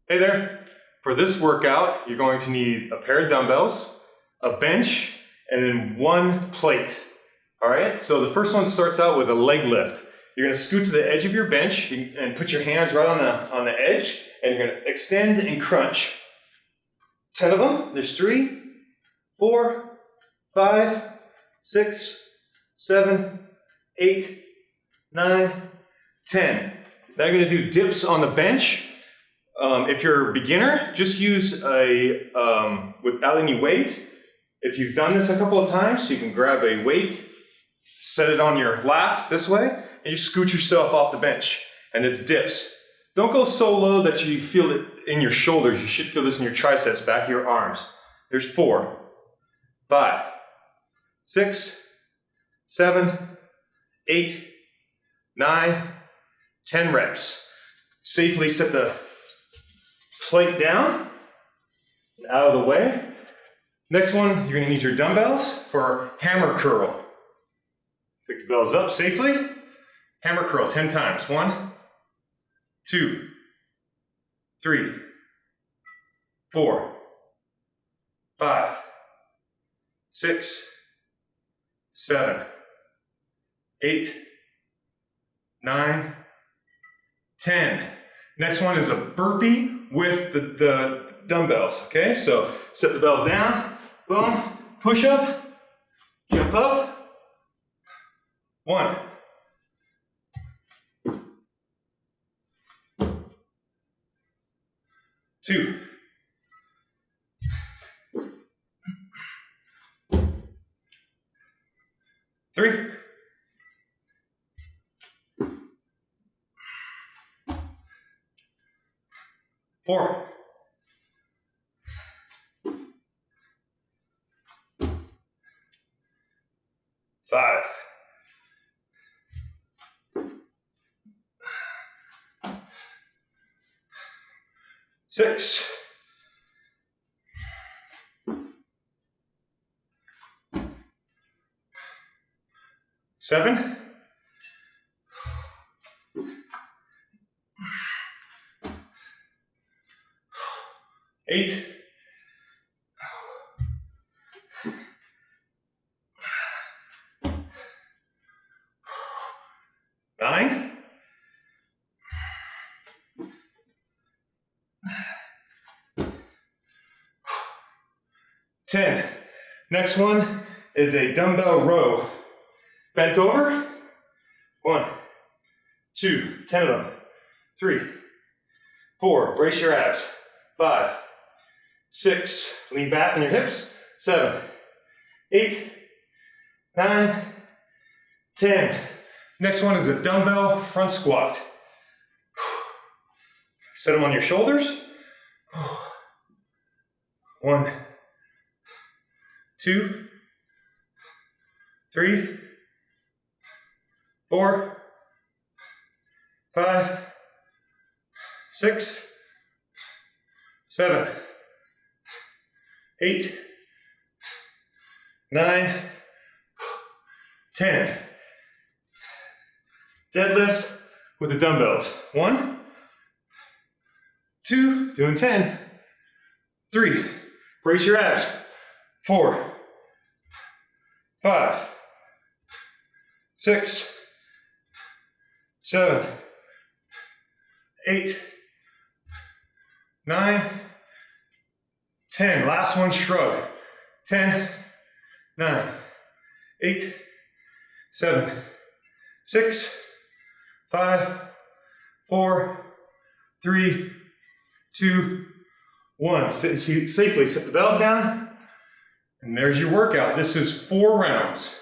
Hey there. For this workout, you're going to need a pair of dumbbells, a bench, and then one plate. All right, so the first one starts out with a leg lift. You're gonna scoot to the edge of your bench and put your hands right on the edge, and you're gonna extend and crunch. 10 of them, there's 3, 4, 5, 6, 7, 8, 9, 10. Now you're gonna do dips on the bench. If you're a beginner, just use without any weight. If you've done this a couple of times, you can grab a weight, set it on your lap this way, and you scoot yourself off the bench, and it's dips. Don't go so low that you feel it in your shoulders. You should feel this in your triceps, back of your arms. There's 4, 5, 6, 7, 8, 9, 10 reps. Safely set the plate down, out of the way. Next one, you're gonna need your dumbbells for hammer curl. Pick the bells up safely. Hammer curl 10 times. 1, 2, 3, 4, 5, 6, 7, 8, 9, 10. Next one is a burpee with the dumbbells, okay? So set the bells down, boom, push up, jump up. 1, 2, 3, 4, 5, 6, 7, 8, 9, 10. Next one is a dumbbell row. Bent over. 1, 2, 10 of them. 3, 4, brace your abs. 5, 6, lean back on your hips. 7, 8, 9, 10. Next one is a dumbbell front squat. Set them on your shoulders. 1, 2, 3, 4, 5, 6, 7, 8, 9, 10. Deadlift with the dumbbells. 1, 2, doing 10. 3, brace your abs. 4, 5, 6, 7, 8, 9, 10. Last one, shrug. 10, 9, 8, 7, 6, 5, 4, 3, 2, 1. Safely set the bells down, and there's your workout. This is 4 rounds.